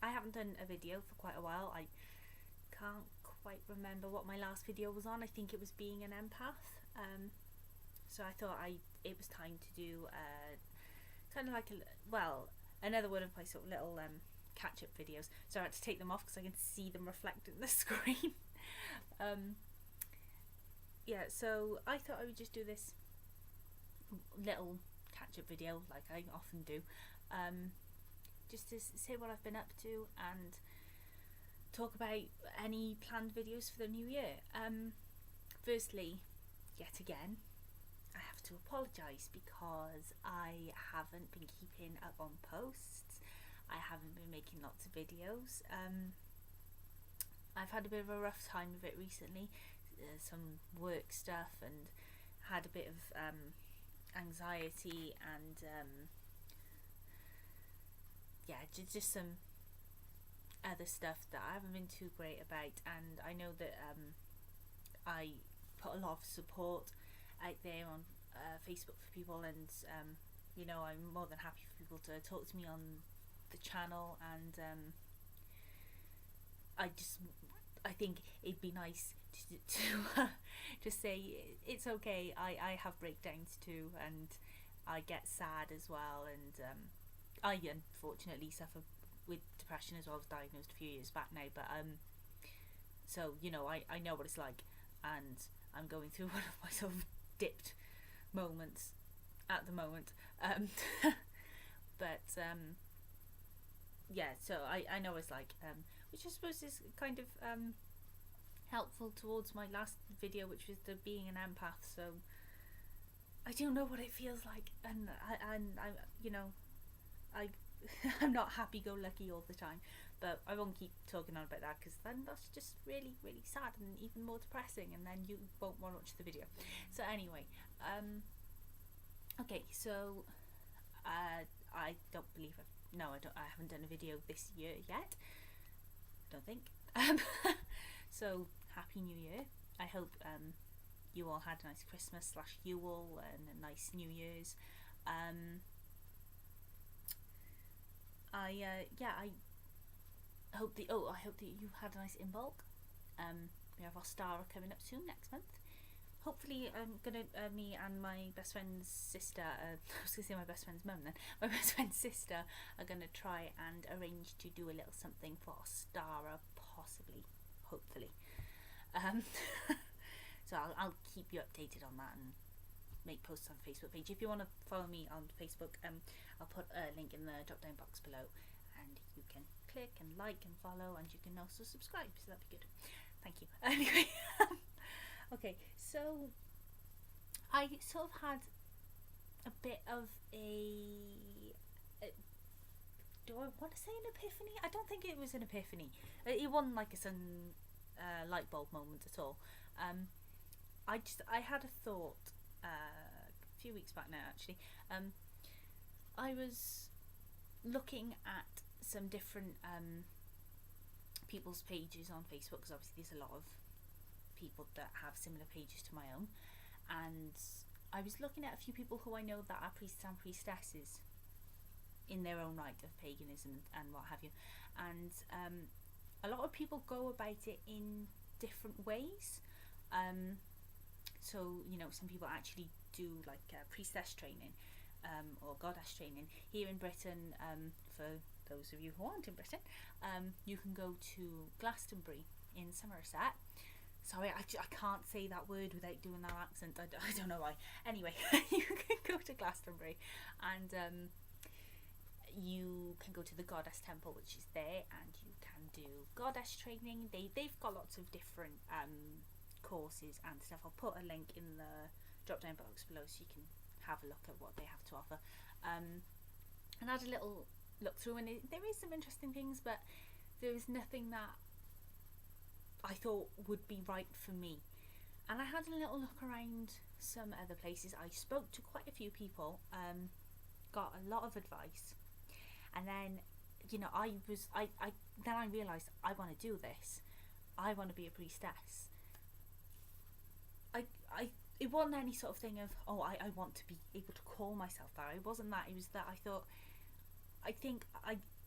I haven't done a video for quite a while. I can't quite remember what my last video was on. I think it was being an empath. So I thought it was time to do kind of like another one of my sort of little catch-up videos. So I had to take them off because I can see them reflected in the screen. Yeah, so I thought I would just do this little catch-up video like I often do, just to say what I've been up to and talk about any planned videos for the new year. Firstly, yet again, I have to apologise because I haven't been keeping up on posts. I haven't been making lots of videos. I've had a bit of a rough time of it recently, some work stuff, and had a bit of anxiety and yeah, just some other stuff that I haven't been too great about. And I know that I put a lot of support out there on Facebook for people, and you know, I'm more than happy for people to talk to me on the channel, and I think it'd be nice to just say it's okay. I have breakdowns too, and I get sad as well, and I unfortunately suffer with depression as well. I was diagnosed a few years back now, but so you know, I know what it's like, and I'm going through one of my sort of dipped moments at the moment, but yeah, so I know what it's like, which I suppose is kind of helpful towards my last video, which was the being an empath. So I don't know what it feels like, and I you know, I'm not happy-go-lucky all the time, but I won't keep talking on about that, because then that's just really, really sad and even more depressing, and then you won't want to watch the video. So anyway, okay, so I don't believe I haven't done a video this year yet. I don't think. So happy New Year. I hope you all had a nice Christmas / Yule and a nice New Year's. I hope that you had a nice Imbolc. We have Ostara coming up soon next month. Hopefully, I'm gonna me and my best friend's sister. I was gonna say my best friend's mum then. My best friend's sister are gonna try and arrange to do a little something for Ostara, possibly, hopefully. So I'll keep you updated on that and make posts on the Facebook page. If you want to follow me on Facebook, I'll put a link in the drop down box below, and you can click and like and follow, and you can also subscribe, so that'd be good. Thank you. Anyway, okay, so I sort of had a bit of do I want to say an epiphany? I don't think it was an epiphany. It wasn't like a light bulb moment at all. I had a thought a few weeks back now, actually. I was looking at some different people's pages on Facebook, because obviously there's a lot of people that have similar pages to my own, and I was looking at a few people who I know that are priests and priestesses in their own right of paganism and what have you, and a lot of people go about it in different ways. So you know, some people actually do like priestess training or goddess training. Here in Britain, for those of you who aren't in Britain, you can go to Glastonbury in Somerset. Sorry, I can't say that word without doing that accent. I don't know why. Anyway, you can go to Glastonbury, and you can go to the goddess temple, which is there, and you can do goddess training. They've got lots of different courses and stuff. I'll put a link in the drop down box below so you can have a look at what they have to offer. And I had a little look through, and there is some interesting things, but there was nothing that I thought would be right for me. And I had a little look around some other places. I spoke to quite a few people, got a lot of advice, and then you know, I realised I want to do this. I want to be a priestess. It wasn't any sort of thing of, oh, I want to be able to call myself that. It wasn't that. It was that I thought, I think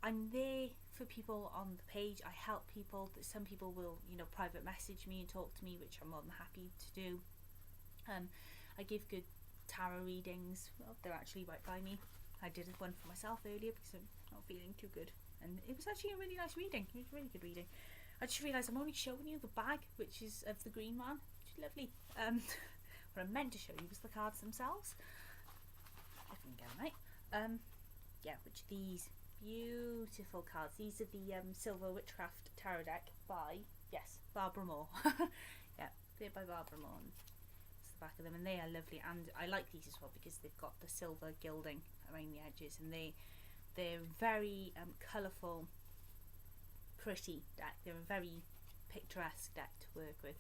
I'm there for people on the page. I help people. Some people will, private message me and talk to me, which I'm more than happy to do. I give good tarot readings. Well, they're actually right by me. I did one for myself earlier because I'm not feeling too good, and it was actually a really nice reading. It was a really good reading. I just realised I'm only showing you the bag, which is of the green man, which is lovely. What I meant to show you was the cards themselves. If I can get them right. Which these beautiful cards. These are the Silver Witchcraft Tarot deck by Barbara Moore. Yeah, they're by Barbara Moore. It's the back of them, and they are lovely. And I like these as well because they've got the silver gilding around the edges, and they're very colourful, pretty deck. They're a very picturesque deck to work with.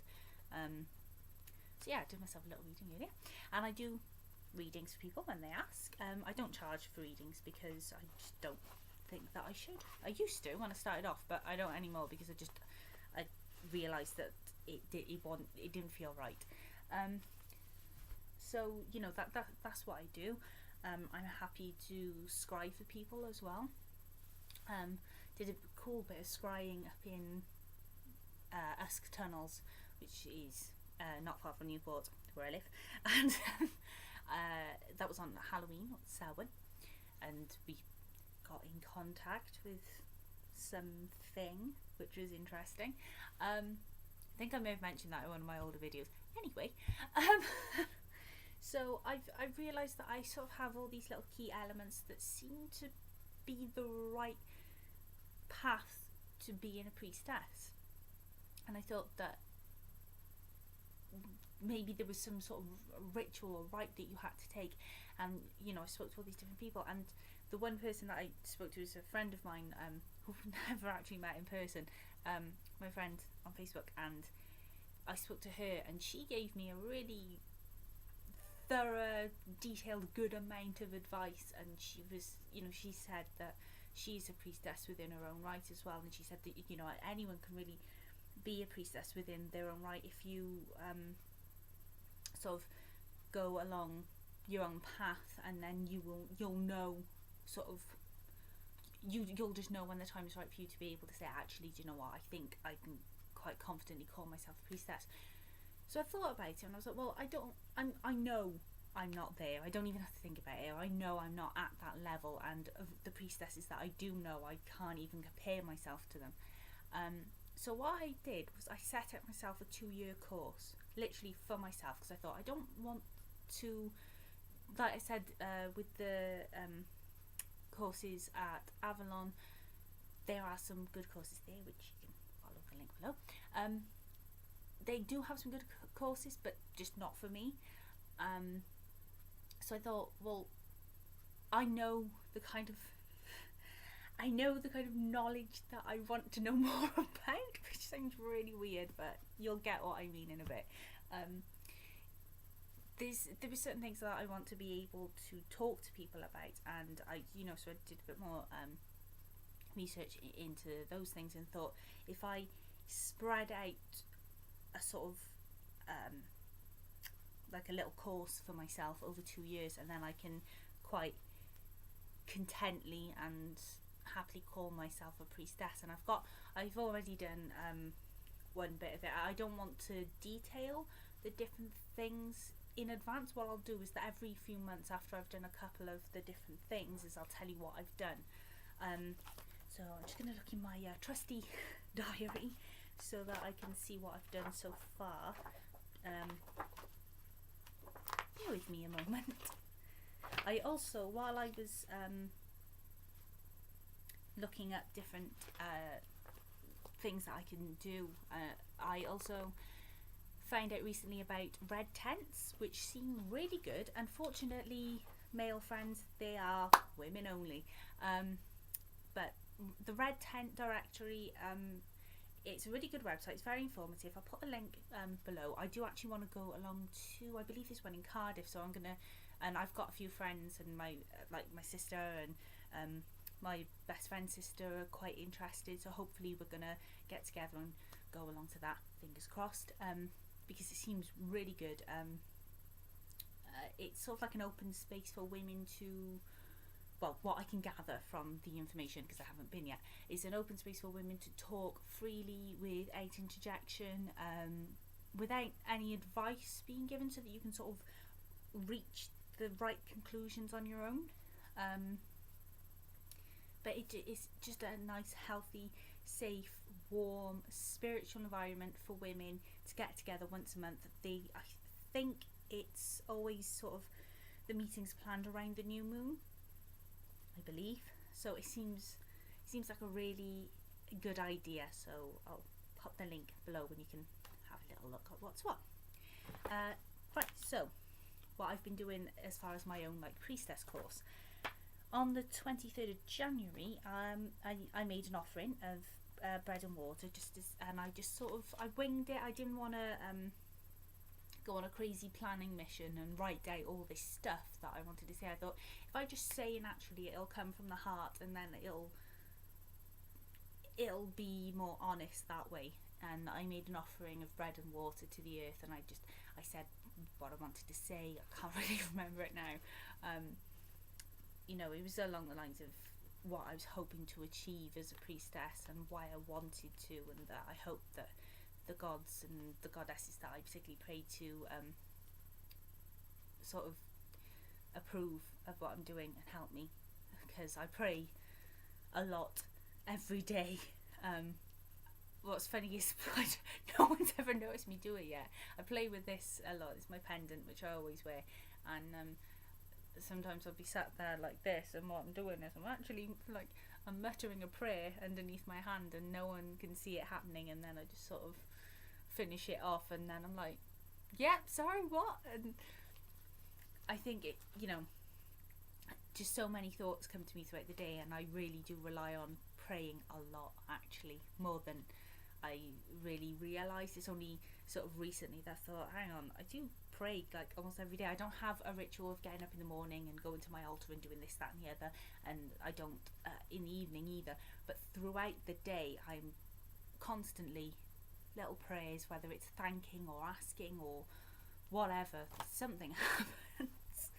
So yeah, I did myself a little reading earlier, and I do readings for people when they ask. I don't charge for readings because I just don't think that I should. I used to when I started off, but I don't anymore because I realised that it didn't feel right. So that's what I do. I'm happy to scry for people as well. Did a cool bit of scrying up in Usk Tunnels, which is not far from Newport, where I live, and that was on Halloween, Samhain, and we got in contact with something which was interesting. I think I may have mentioned that in one of my older videos. Anyway, so I've realised that I sort of have all these little key elements that seem to be the right path to being a priestess, and I thought that maybe there was some sort of ritual or rite that you had to take. And I spoke to all these different people, and the one person that I spoke to is a friend of mine who I've never actually met in person, my friend on Facebook, and I spoke to her, and she gave me a really thorough, detailed, good amount of advice. And she was, she said that she's a priestess within her own right as well, and she said that anyone can really be a priestess within their own right if you sort of go along your own path, and then you'll know sort of you'll just know when the time is right for you to be able to say, actually, do you know what, I think I can quite confidently call myself a priestess. So I thought about it, and I was like, well, I know I'm not there. I don't even have to think about it. I know I'm not at that level, and of the priestesses that I do know, I can't even compare myself to them. So what I did was I set up myself a 2-year course, literally for myself, because I thought I don't want to, like I said, with the courses at Avalon, there are some good courses there, which you can follow the link below. They do have some good courses, but just not for me. So I thought, well, I know the kind of knowledge that I want to know more about, which sounds really weird, but you'll get what I mean in a bit. There were certain things that I want to be able to talk to people about, and so I did a bit more research into those things, and thought if I spread out a sort of like a little course for myself over 2 years, and then I can quite contently and happily call myself a priestess. And I've already done one bit of it. I don't want to detail the different things in advance. What I'll do is that every few months after I've done a couple of the different things, is I'll tell you what I've done. So I'm just going to look in my trusty diary so that I can see what I've done so far. Bear with me a moment. I also, while I was looking at different things that I can do, I also found out recently about red tents, which seem really good. Unfortunately, male friends, they are women only. But the Red Tent Directory, it's a really good website. It's very informative. I'll put a link below. I do actually want to go along to, I believe there's one in Cardiff, so I'm gonna, and I've got a few friends, and my sister and my best friend's sister are quite interested, so hopefully we're gonna get together and go along to that, fingers crossed, because it seems really good. It's sort of like an open space for women to well, what I can gather from the information, because I haven't been yet, is an open space for women to talk freely without interjection, without any advice being given, so that you can sort of reach the right conclusions on your own. But it's just a nice, healthy, safe, warm, spiritual environment for women to get together once a month. I think it's always sort of, the meetings planned around the new moon, I believe. So it seems like a really good idea. So I'll pop the link below when you can have a little look at what's what. Right, so what I've been doing as far as my own like priestess course. On the 23rd of January, I made an offering of bread and water, and I winged it. I didn't want to go on a crazy planning mission and write out all this stuff that I wanted to say. I thought, if I just say naturally, it'll come from the heart, and then it'll be more honest that way. And I made an offering of bread and water to the earth, and I said what I wanted to say. I can't really remember it now. It was along the lines of what I was hoping to achieve as a priestess, and why I wanted to, and that I hoped that the gods and the goddesses that I particularly pray to sort of approve of what I'm doing and help me, because I pray a lot every day. What's funny is no one's ever noticed me do it yet. I play with this a lot. It's my pendant, which I always wear, and sometimes I'll be sat there like this, and what I'm doing is I'm muttering a prayer underneath my hand, and no one can see it happening, and then I just sort of finish it off, and then I'm like, yeah, sorry, what? And I think it, just so many thoughts come to me throughout the day, and I really do rely on praying a lot, actually, more than I really realised. It's only sort of recently that I thought, hang on, I do pray like almost every day. I don't have a ritual of getting up in the morning and going to my altar and doing this, that and the other, and I don't in the evening either, but throughout the day I'm constantly little prayers, whether it's thanking or asking or whatever, something happens.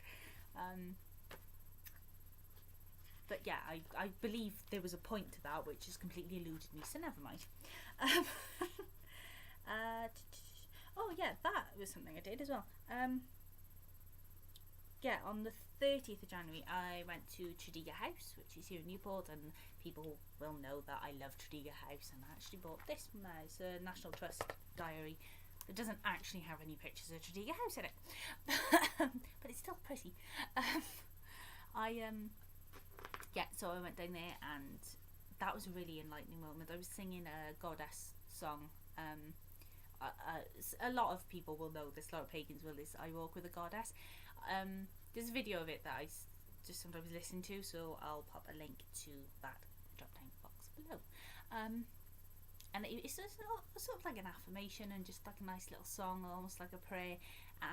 But yeah, I believe there was a point to that which has completely eluded me, so never mind. Oh yeah, that was something I did as well. Yeah, on the 30th of January I went to Tredegar House, which is here in Newport, and people will know that I love Tredegar House, and I actually bought this. It's a National Trust diary. It doesn't actually have any pictures of Tredegar House in it, but it's still pretty. So I went down there, and that was a really enlightening moment. I was singing a goddess song. A lot of people will know this, a lot of pagans will, is I Walk with a Goddess. There's a video of it that I just sometimes listen to, so I'll pop a link to that drop down box below. And it's just sort of like an affirmation, and just like a nice little song, almost like a prayer.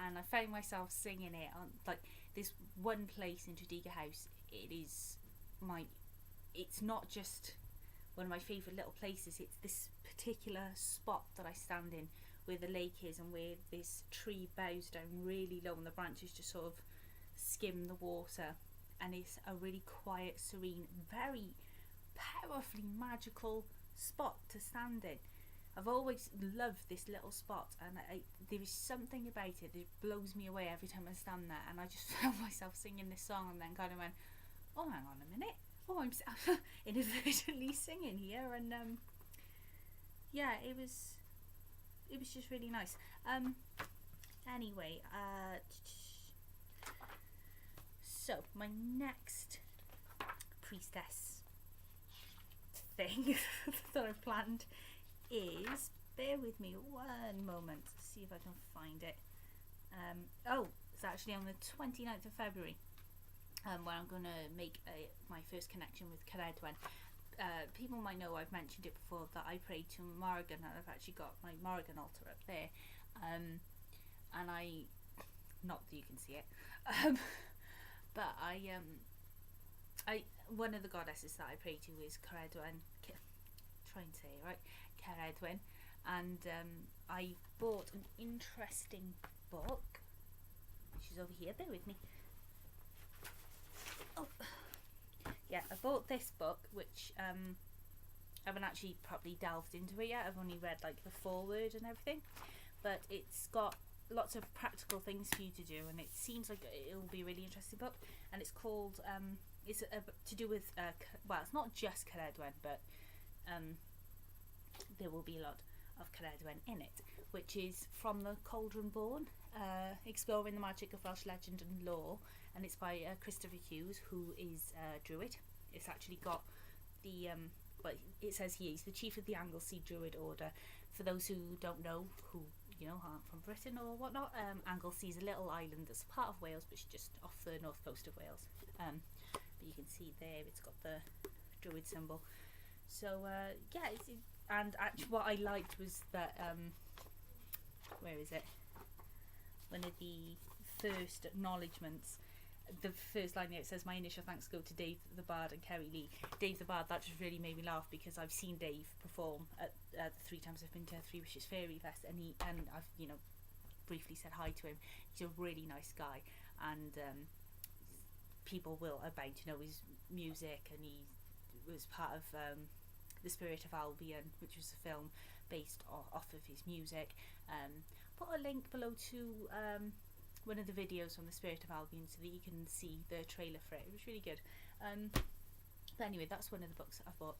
And I found myself singing it on like this one place in Tredegar House. It's not just one of my favourite little places, it's this particular spot that I stand in where the lake is, and where this tree bows down really low and the branches just sort of skim the water, and it's a really quiet, serene, very powerfully magical spot to stand in. I've always loved this little spot, and there is something about it that blows me away every time I stand there, and I just found myself singing this song, and then kind of went, oh, hang on a minute, I'm inadvertently singing here, and yeah, it was just really nice. Anyway, so my next priestess thing that I've planned is, bear with me one moment, see if I can find it. It's actually on the 29th of February. Where I'm going to make my first connection with Caredwen. People might know I've mentioned it before that I pray to Morrigan, and I've actually got my Morrigan altar up there. And not that you can see it, but one of the goddesses that I pray to is Caredwen. Try and say it right, Caredwen. And I bought an interesting book, which is over here. Bear with me. Oh, yeah, I bought this book, which I haven't actually properly delved into it yet. I've only read like the foreword and everything, but it's got lots of practical things for you to do, and it seems like it'll be a really interesting book. And it's called it's to do with well, it's not just Caledwen, but there will be a lot of Caledwen in it, which is From the Cauldron Born, exploring the magic of Welsh legend and lore, and it's by Christopher Hughes, who is a druid. It's actually got the well, it says he's the chief of the Anglesey Druid Order. For those who don't know, who aren't from Britain or whatnot, Anglesey is a little island that's part of Wales, but it's just off the north coast of Wales. But you can see there, it's got the druid symbol. So yeah, and actually what I liked was that where is it? One of the first acknowledgements, the first line there, it says, "My initial thanks go to Dave the Bard and Kerry Lee." Dave the Bard, that just really made me laugh, because I've seen Dave perform at the 3 times I've been to Three Wishes Fairy Fest, and I've briefly said hi to him. He's a really nice guy, and people are bound to know his music, and he was part of The Spirit of Albion, which was a film based off of his music. Put a link below to one of the videos on The Spirit of Albion so that you can see the trailer for it. It was really good. But anyway, that's one of the books that I've bought,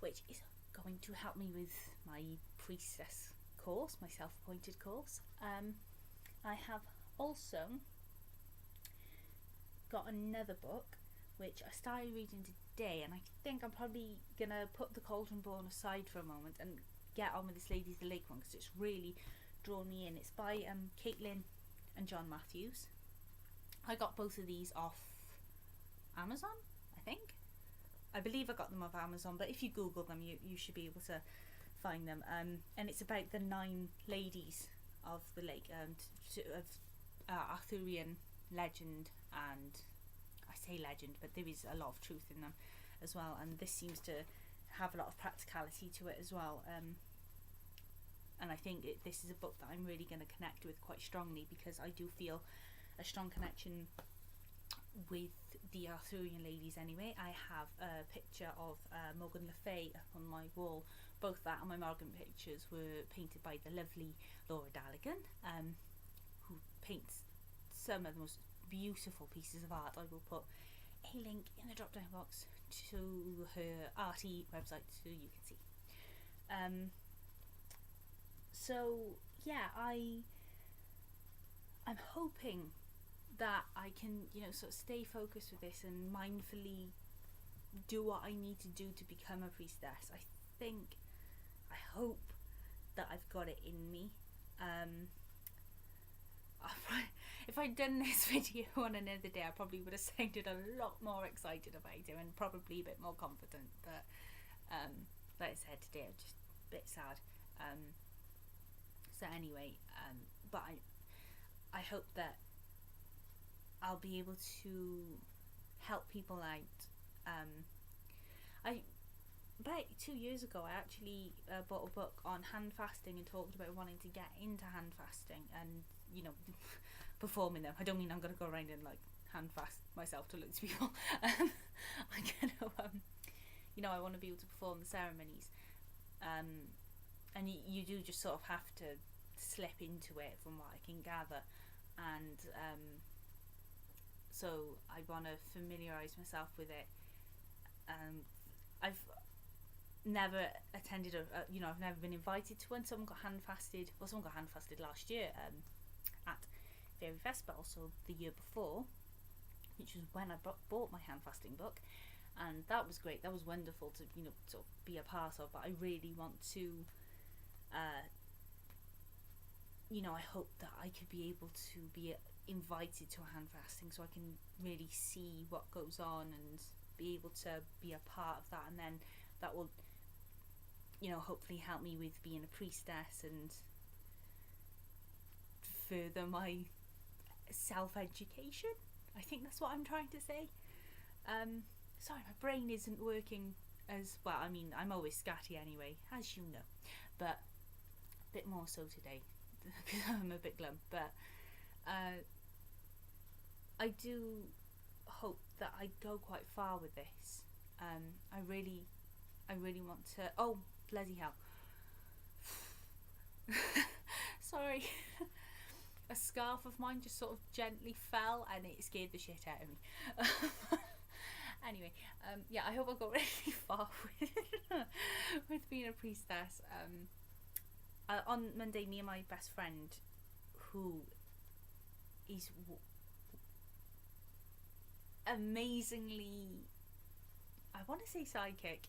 which is going to help me with my Priestess course, my self-appointed course. I have also got another book which I started reading today, and I think I'm probably gonna put The Cauldron Born aside for a moment and get on with this Ladies of the Lake one, because it's really drawn me in. It's by Caitlin and John Matthews. I got both of these off Amazon, I think. I believe I got them off Amazon, but if you Google them, you should be able to find them. And it's about the 9 ladies of the lake, of Arthurian legend, and I say legend, but there is a lot of truth in them as well. And this seems to have a lot of practicality to it as well. And I think this is a book that I'm really going to connect with quite strongly, because I do feel a strong connection with the Arthurian ladies anyway. I have a picture of Morgan Le Fay up on my wall. Both that and my Morgan pictures were painted by the lovely Laura Daligan, who paints some of the most beautiful pieces of art. I will put a link in the drop down box to her arty website so you can see. So yeah, I'm hoping that I can, sort of stay focused with this and mindfully do what I need to do to become a priestess. I hope that I've got it in me. If I'd done this video on another day, I probably would have sounded a lot more excited about it and probably a bit more confident. But like I said, today I'm just a bit sad. So anyway, but I hope that I'll be able to help people out. About 2 years ago, I actually bought a book on hand fasting and talked about wanting to get into hand fasting and performing them. I don't mean I'm going to go around and like hand fast myself to loads of people. I'm gonna I want to be able to perform the ceremonies, and you do just sort of have to slip into it from what I can gather, and so I want to familiarise myself with it. I've never attended I've never been invited to one. Someone got hand fasted last year at Fairy Fest, but also the year before, which was when I bought my hand fasting book, and that was great. That was wonderful to sort of be a part of. But I really want to I hope that I could be able to be invited to a hand fasting, so I can really see what goes on and be able to be a part of that, and then that will hopefully help me with being a priestess and further my self-education. I think that's what I'm trying to say. Sorry, my brain isn't working as well. I mean, I'm always scatty anyway, as you know, but a bit more so today because I'm a bit glum. But I do hope that I go quite far with this. I really want to. Oh, bloody hell! Sorry. A scarf of mine just sort of gently fell and it scared the shit out of me. Anyway, yeah, I hope I got really far with being a priestess. On Monday, me and my best friend, who is amazingly, I want to say psychic.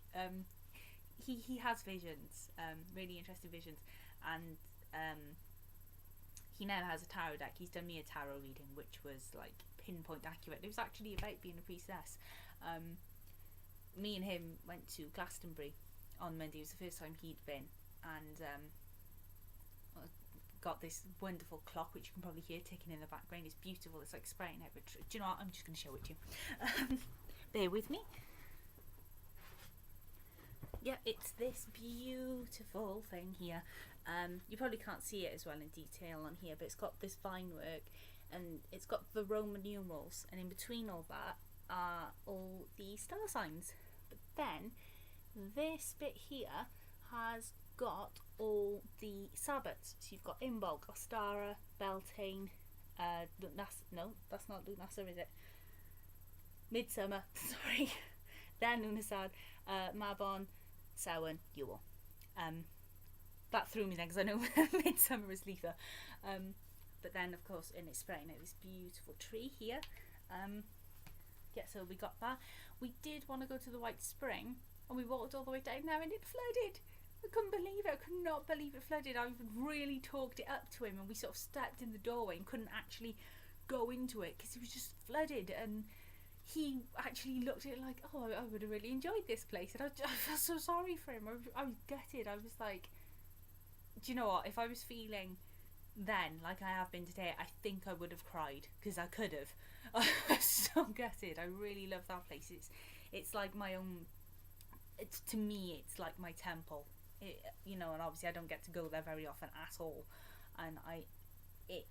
He has visions, really interesting visions, and he now has a tarot deck. He's done me a tarot reading, which was like pinpoint accurate. It was actually about being a priestess. Me and him went to Glastonbury on Monday. It was the first time he'd been, and got this wonderful clock, which you can probably hear ticking in the background. It's beautiful. It's like spraying out. Do you know what? I'm just going to show it to you. Bear with me. Yeah, it's this beautiful thing here. You probably can't see it as well in detail on here, but it's got this vine work, and it's got the Roman numerals, and in between all that are all the star signs. But then this bit here has got all the Sabbats. So you've got Imbolc, Ostara, Beltane, no, that's not Lunasa, is it? Midsummer, sorry. Then Lunasad, Mabon, Samhain, Yule. That threw me then because I know Midsummer is Letha. But then, of course, in its spring, this beautiful tree here. Yeah, so we got that. We did want to go to the White Spring, and we walked all the way down there, and it flooded. I couldn't believe it. I could not believe it flooded. I really talked it up to him, and we sort of stepped in the doorway and couldn't actually go into it because it was just flooded. And he actually looked at it like, oh, I would have really enjoyed this place. And I felt so sorry for him. I was gutted. I was like, do you know what? If I was feeling then like I have been today, I think I would have cried because I could have. I was so gutted. I really love that place. It's like my own. It's, to me, it's like my temple. You know, and obviously I don't get to go there very often at all, and it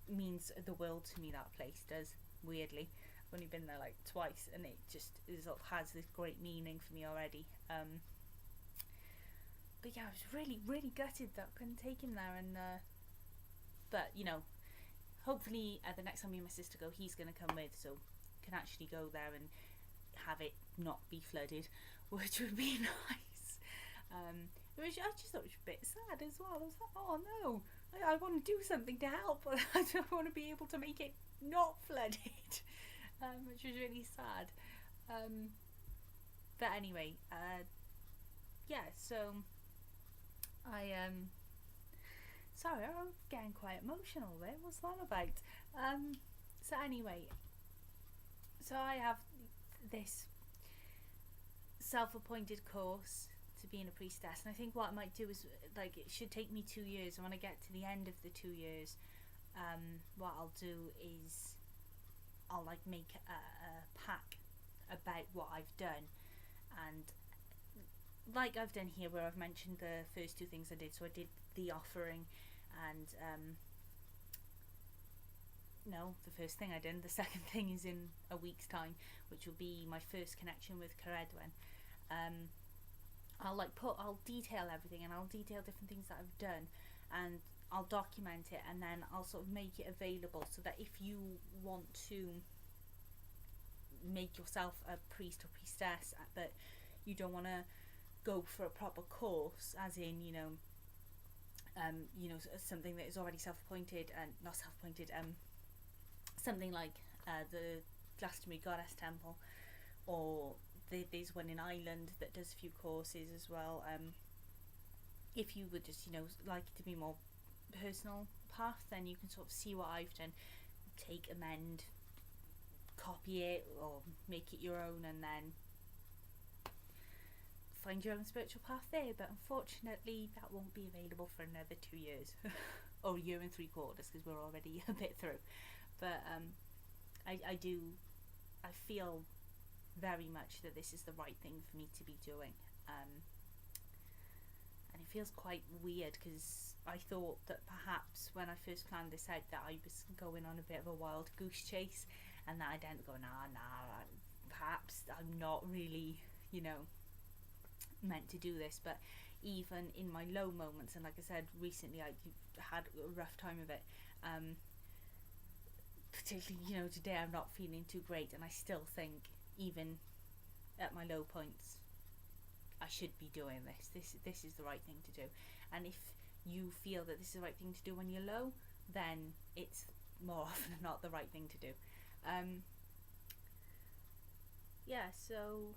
means the world to me. That place does, weirdly. I've only been there like twice, and it just has this great meaning for me already. But yeah, I was really, really gutted that I couldn't take him there, and but you know, hopefully the next time me and my sister go, he's gonna come with, so can actually go there and have it not be flooded, which would be nice. I just thought it was a bit sad as well. I was like, oh no, I want to do something to help, but I don't want to be able to make it not flooded, which was really sad. But anyway, yeah, so I sorry, I'm getting quite emotional there. What's that about? So anyway, so I have this self-appointed course to being a priestess, and I think what I might do is, like, it should take me 2 years, and when I get to the end of the 2 years, what I'll do is I'll like make a pack about what I've done, and like I've done here where I've mentioned the first 2 things I did. So I did the offering, and no, the first thing I did. The second thing is in a week's time, which will be my first connection with Caredwen. I'll detail everything, and I'll detail different things that I've done, and I'll document it, and then I'll sort of make it available so that if you want to make yourself a priest or priestess, but you don't want to go for a proper course, as in, you know, something that is already self-appointed, and not self-appointed, something like the Glastonbury Goddess Temple, or there's one in Ireland that does a few courses as well. If you would just, like it to be more personal path, then you can sort of see what I've done, take, amend, copy it, or make it your own, and then find your own spiritual path there. But unfortunately that won't be available for another 2 years or 1 year and 3 quarters, because we're already a bit through. But I feel very much that this is the right thing for me to be doing, and it feels quite weird because I thought that perhaps when I first planned this out that I was going on a bit of a wild goose chase, and that I don't go, nah, perhaps I'm not really, you know, meant to do this. But even in my low moments, and like I said, recently I had a rough time of it, particularly, you know, today I'm not feeling too great, and I still think, even at my low points, I should be doing this is the right thing to do. And if you feel that this is the right thing to do when you're low, then it's more often than not the right thing to do. So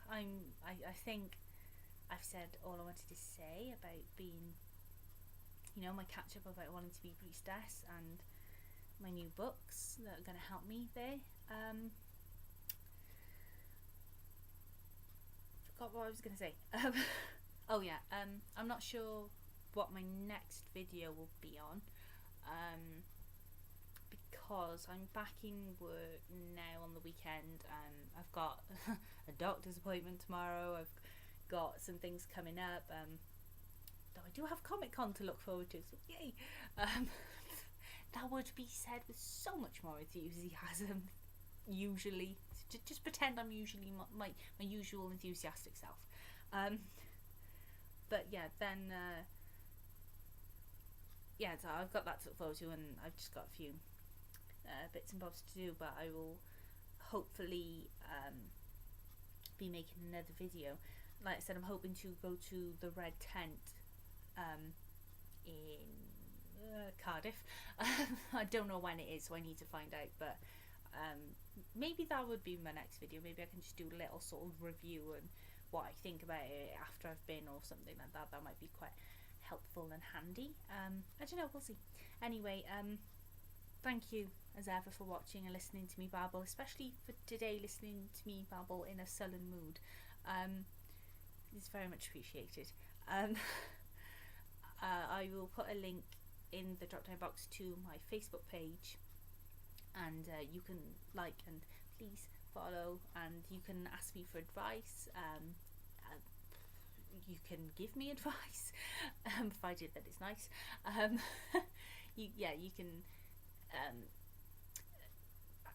I think I've said all I wanted to say about being, you know, my catch up about wanting to be priestess, and my new books that are going to help me there. Forgot what I was going to say. I'm not sure what my next video will be on, because I'm back in work now on the weekend. I've got a doctor's appointment tomorrow. I've got some things coming up. Though I do have Comic-Con to look forward to, so yay! That would be said with so much more enthusiasm. Usually, just pretend I'm usually my usual enthusiastic self. But yeah, then so I've got that to look forward to, and I've just got a few bits and bobs to do. But I will hopefully be making another video. Like I said, I'm hoping to go to the Red Tent in Cardiff. I don't know when it is, so I need to find out, but maybe that would be my next video. Maybe I can just do a little sort of review and what I think about it after I've been, or something like that. That might be quite helpful and handy. I don't know, we'll see. Anyway, thank you as ever for watching and listening to me babble, especially for today, listening to me babble in a sullen mood. It's very much appreciated. I will put a link in the drop down box to my Facebook page, and you can like and please follow, and you can ask me for advice. You can give me advice, provided that it's nice. You can,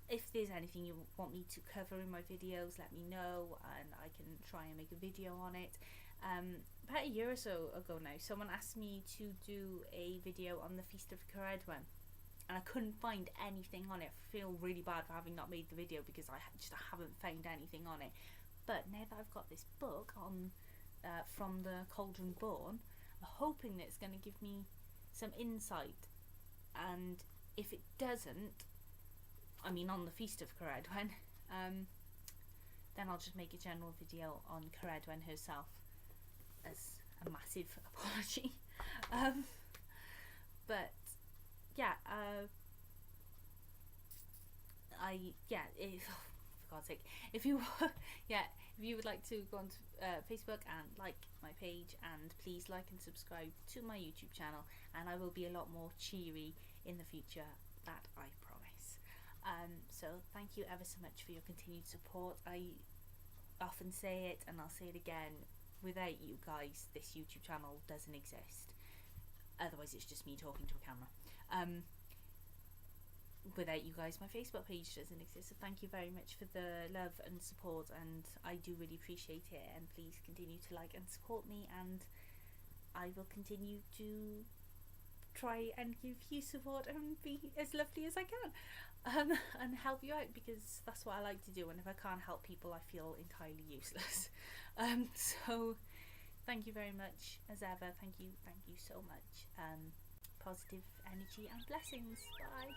if there's anything you want me to cover in my videos, let me know, and I can try and make a video on it. About a year or so ago now, someone asked me to do a video on the Feast of Caerhun, and I couldn't find anything on it. I feel really bad for having not made the video, because I haven't found anything on it. But now that I've got this book on from the Cauldron Born, I'm hoping that it's going to give me some insight. And if it doesn't, I mean on the Feast of Caerhun, then I'll just make a general video on Caerhun herself as a massive apology. But yeah, for God's sake, if you would like to go on to Facebook and like my page, and please like and subscribe to my YouTube channel, and I will be a lot more cheery in the future, that I promise. So thank you ever so much for your continued support. I often say it, and I'll say it again, without you guys this YouTube channel doesn't exist. Otherwise it's just me talking to a camera. Without you guys my Facebook page doesn't exist. So thank you very much for the love and support, and I do really appreciate it, and please continue to like and support me, and I will continue to try and give you support and be as lovely as I can, and help you out, because that's what I like to do, and if I can't help people I feel entirely useless. So thank you very much as ever. Thank you so much. Positive energy and blessings. Bye.